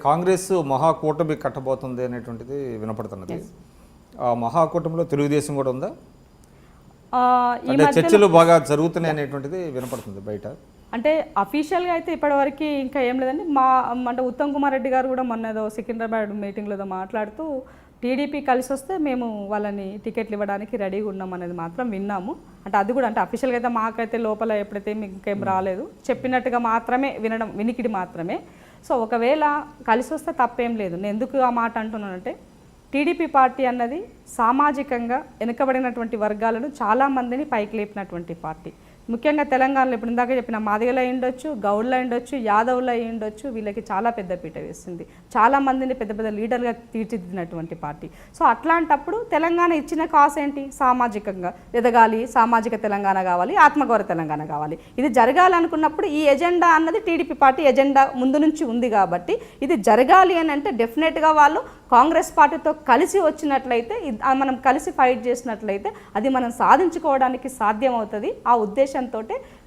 కాంగ్రెస్ మహాకూటమి కట్టబోతుంది అనేటువంటిది వినపడుతున్నది. ఆ మహాకూటమిలో తెలుగుదేశం కూడా ఉందా? అంటే చర్చలు బాగా జరుగుతున్నాయి అనేటువంటిది వినపడుతుంది బయట. అంటే అఫీషియల్గా అయితే ఇప్పటివరకు ఇంకా ఏం లేదండి. అంటే ఉత్తమ్ కుమార్ రెడ్డి గారు కూడా మొన్న ఏదో సికింద్రాబాద్ మీటింగ్లో ఏదో మాట్లాడుతూ టీడీపీ కలిసి వస్తే మేము వాళ్ళని టికెట్లు ఇవ్వడానికి రెడీగా ఉన్నాం అనేది మాత్రం విన్నాము. అంటే అది కూడా అంటే అఫీషియల్గా అయితే మాకైతే లోపల ఎప్పుడైతే ఇంకేం రాలేదు, చెప్పినట్టుగా మాత్రమే వినికిడి మాత్రమే. సో ఒకవేళ కలిసి వస్తే తప్పేం లేదు. నేను ఎందుకు ఆ మాట అంటున్నానంటే టీడీపీ పార్టీ అన్నది సామాజికంగా వెనుకబడినటువంటి వర్గాలను చాలామందిని పైకి లేపినటువంటి పార్టీ. ముఖ్యంగా తెలంగాణలో ఇప్పుడు ఇందాక చెప్పిన మాదిగలు అయి ఉండొచ్చు, గౌడ్లు అయి ఉండొచ్చు, యాదవులు అయి ఉండొచ్చు, వీళ్ళకి చాలా పెద్ద పీట వేస్తుంది. చాలామందిని పెద్ద పెద్ద లీడర్గా తీర్చిదిద్దినటువంటి పార్టీ. సో అట్లాంటప్పుడు తెలంగాణ ఇచ్చిన కాస్ ఏంటి? సామాజికంగా ఎదగాలి, సామాజిక తెలంగాణ కావాలి, ఆత్మగౌరవ తెలంగాణ కావాలి. ఇది జరగాలనుకున్నప్పుడు ఈ ఎజెండా అన్నది టీడీపీ పార్టీ ఎజెండా ముందు నుంచి ఉంది కాబట్టి ఇది జరగాలి అని అంటే డెఫినెట్గా వాళ్ళు కాంగ్రెస్ పార్టీతో కలిసి వచ్చినట్లయితే, మనం కలిసి ఫైట్ చేసినట్లయితే అది మనం సాధించుకోవడానికి సాధ్యం అవుతుంది. ఆ ఉద్దేశంతో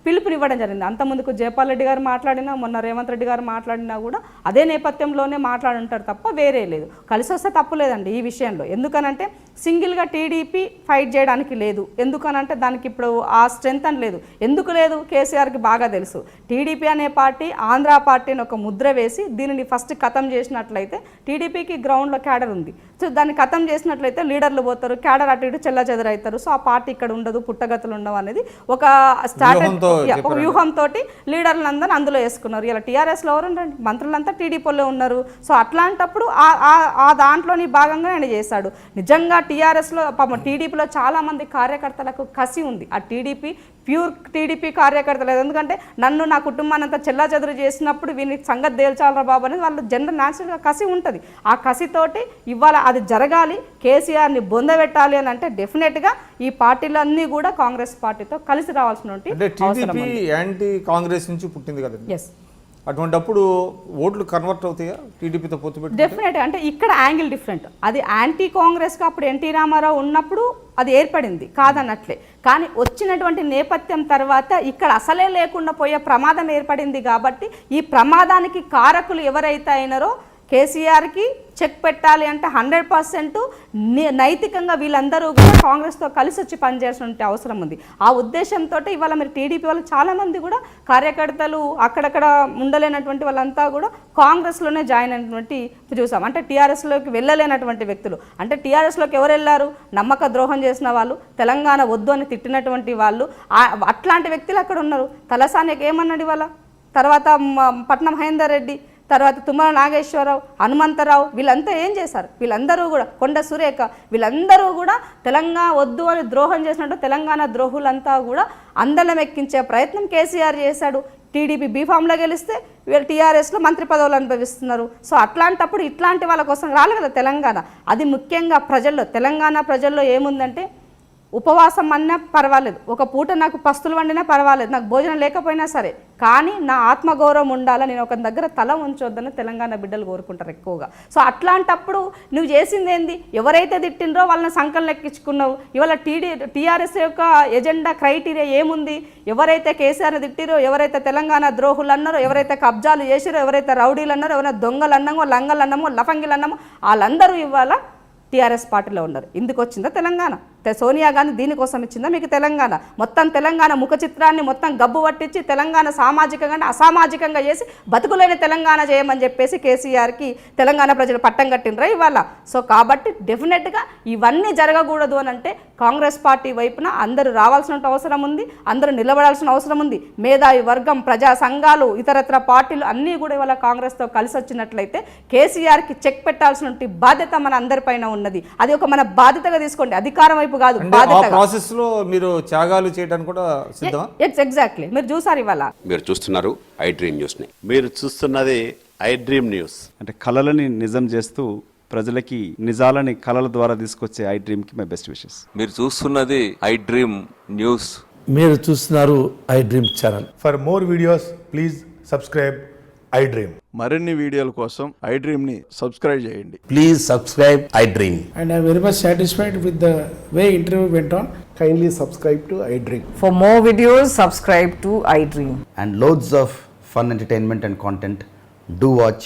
పిలుపునివ్వడం జరిగింది. అంతకుముందుకు జయపాల్ రెడ్డి గారు మాట్లాడినా, మొన్న రేవంత్ రెడ్డి గారు మాట్లాడినా కూడా అదే నేపథ్యంలోనే మాట్లాడుంటారు తప్ప వేరే లేదు. కలిసి వస్తే తప్పు లేదండి ఈ విషయంలో. ఎందుకనంటే సింగిల్గా టీడీపీ ఫైట్ చేయడానికి లేదు. ఎందుకనంటే దానికి ఇప్పుడు ఆ స్ట్రెంత్ అని లేదు. ఎందుకు లేదు? కేసీఆర్కి బాగా తెలుసు. టీడీపీ అనే పార్టీ ఆంధ్ర పార్టీని ఒక ముద్ర వేసి దీనిని ఫస్ట్ ఖతం చేసినట్లయితే టీడీపీకి గ్రౌండ్లో క్యాడర్ ఉంది. సో దాన్ని ఖతం చేసినట్లయితే లీడర్లు పోతారు, క్యాడర్ అటు ఇటు చెల్ల చెదరవుతారు. సో ఆ పార్టీ ఇక్కడ ఉండదు, పుట్టగతులు ఉండవు అనేది ఒక వ్యూహంతో లీడర్లందరూ అందులో వేసుకున్నారు. ఇలా టీఆర్ఎస్లో ఎవరు ఉండండి, మంత్రులంతా టీడీపీలో ఉన్నారు. సో అట్లాంటప్పుడు ఆ దాంట్లోని భాగంగా ఆయన చేశాడు. నిజంగా టీఆర్ఎస్లో పాపం టీడీపీలో చాలామంది కార్యకర్తలకు కసి ఉంది. ఆ ప్యూర్ టీడీపీ కార్యకర్తలు. ఎందుకంటే నన్ను నా కుటుంబాన్ని అంతా చెల్లా చెదురు చేసినప్పుడు వీనికి సంగతి తేల్చాలరా బాబు అనేది వాళ్ళు జనరల్ న్యాచురల్గా కసి ఉంటుంది. ఆ కసితోటి ఇవాళ అది జరగాలి, కేసీఆర్ని బొందబెట్టాలి అని అంటే డెఫినెట్గా ఈ పార్టీలన్నీ కూడా కాంగ్రెస్ పార్టీతో కలిసి రావాల్సిన యాంటీ కాంగ్రెస్ నుంచి పుట్టింది కదండి. అటువంటిప్పుడు ఓట్లు కన్వర్ట్ అవుతాయా టీడీపీతో పొత్తు పెట్టి? డెఫినెట్గా. అంటే ఇక్కడ యాంగిల్ డిఫరెంట్. అది యాంటీ కాంగ్రెస్గా అప్పుడు ఎన్టీ రామారావు ఉన్నప్పుడు అది ఏర్పడింది కాదన్నట్లే. కానీ వచ్చినటువంటి నేపథ్యం తర్వాత ఇక్కడ అసలే లేకుండా పోయే ప్రమాదం ఏర్పడింది. కాబట్టి ఈ ప్రమాదానికి కారకులు ఎవరైతే అయినారో కేసీఆర్కి చెక్ పెట్టాలి అంటే 100% నైతికంగా వీళ్ళందరూ కూడా కాంగ్రెస్తో కలిసి వచ్చి పనిచేయాల్సిన అవసరం ఉంది. ఆ ఉద్దేశంతో ఇవాళ మీరు టీడీపీ వాళ్ళు చాలామంది కూడా కార్యకర్తలు అక్కడక్కడ ఉండలేనటువంటి వాళ్ళంతా కూడా కాంగ్రెస్లోనే జాయిన్ అయినటువంటి చూసాం. అంటే టీఆర్ఎస్లోకి వెళ్ళలేనటువంటి వ్యక్తులు, అంటే టీఆర్ఎస్లోకి ఎవరు వెళ్ళారు? నమ్మక ద్రోహం చేసిన వాళ్ళు, తెలంగాణ వద్దు అని తిట్టినటువంటి వాళ్ళు, అట్లాంటి వ్యక్తులు అక్కడ ఉన్నారు. తలసానికి ఏమన్నాడు ఇవాళ, తర్వాత పట్నం మహేందర్ రెడ్డి, తర్వాత తుమ్మల నాగేశ్వరరావు, హనుమంతరావు, వీళ్ళంతా ఏం చేశారు? వీళ్ళందరూ కూడా, కొండ సురేఖ, వీళ్ళందరూ కూడా తెలంగాణ వద్దు అని ద్రోహం చేసినట్టు తెలంగాణ ద్రోహులంతా కూడా అందలం ఎక్కించే ప్రయత్నం కేసీఆర్ చేశాడు. టీడీపీ బీఫామ్లో గెలిస్తే వీళ్ళు టీఆర్ఎస్లో మంత్రి పదవులు అనుభవిస్తున్నారు. సో అట్లాంటప్పుడు ఇట్లాంటి వాళ్ళ కోసం రాలి కదా తెలంగాణ. అది ముఖ్యంగా ప్రజల్లో, తెలంగాణ ప్రజల్లో ఏముందంటే ఉపవాసం అన్నా పర్వాలేదు, ఒక పూట నాకు పస్తులు వండినా పర్వాలేదు, నాకు భోజనం లేకపోయినా సరే, కానీ నా ఆత్మగౌరవం ఉండాలని, నేను ఒక దగ్గర తల ఉంచొద్దని తెలంగాణ బిడ్డలు కోరుకుంటారు ఎక్కువగా. సో అట్లాంటప్పుడు నువ్వు చేసింది ఏంది? ఎవరైతే తిట్టినరో వాళ్ళని సంకలం ఎక్కించుకున్నావు. ఇవాళ టీఆర్ఎస్ యొక్క ఎజెండా క్రైటీరియా ఏముంది? ఎవరైతే కేసీఆర్ని తిట్టిరో, ఎవరైతే తెలంగాణ ద్రోహులు అన్నారో, ఎవరైతే కబ్జాలు చేసిరో, ఎవరైతే రౌడీలు అన్నారో, ఎవరైనా దొంగలు అన్నామో, లంగలు అన్నామో, లఫంగిలు అన్నామో, వాళ్ళందరూ ఇవాళ టీఆర్ఎస్ పార్టీలో ఉన్నారు. ఎందుకు వచ్చిందా తెలంగాణ? సోనియా గాంధీ దీనికోసం ఇచ్చిందా మీకు తెలంగాణ? మొత్తం తెలంగాణ ముఖ చిత్రాన్ని మొత్తం గబ్బు పట్టించి తెలంగాణ సామాజికంగా అసామాజికంగా చేసి బతుకులేని తెలంగాణ చేయమని చెప్పేసి కేసీఆర్కి తెలంగాణ ప్రజలు పట్టం కట్టినరా ఇవాళ. సో కాబట్టి డెఫినెట్గా ఇవన్నీ జరగకూడదు అని అంటే కాంగ్రెస్ పార్టీ వైపున అందరూ రావాల్సిన అవసరం ఉంది, అందరూ నిలబడాల్సిన అవసరం ఉంది. మేధావి వర్గం, ప్రజా సంఘాలు, ఇతరత్ర పార్టీలు అన్నీ కూడా ఇవాళ కాంగ్రెస్తో కలిసి వచ్చినట్లయితే కేసీఆర్కి చెక్ పెట్టాల్సిన బాధ్యత మన అందరిపైన ఉన్నది. అది ఒక మన బాధ్యతగా తీసుకోండి, అధికారం వైపు కాదు. ప్రాసెస్ లో మీరు త్యాగాలు చేయడానికి కూడా సిద్ధమా? ఎగ్జాక్ట్లీ. మీరు చూసారు ఇవాళ, మీరు చూస్తున్నారు ఐ డ్రీమ్ న్యూస్ ని. మీరు చూస్తున్నది ఐ డ్రీమ్ న్యూస్. అంటే కళలని నిజం చేస్తూ ప్రజలకి నిజాలని కళల ద్వారా తీసుకొచ్చే ఐ డ్రీమ్ కి మై బెస్ట్ విషెస్. మీరు చూస్తున్నది ఐ డ్రీమ్ న్యూస్. మీరు చూస్తున్నారు I dream channel. For more videos please subscribe I dream. మరిన్ని వీడియోల కోసం ఐ డ్రీమ్ ని సబ్స్క్రైబ్ చేయండి. Please subscribe I dream. And I am very much satisfied with the way interview went on. Kindly subscribe to I Dream. For more videos, subscribe to I Dream. And loads of fun entertainment and content. Do watch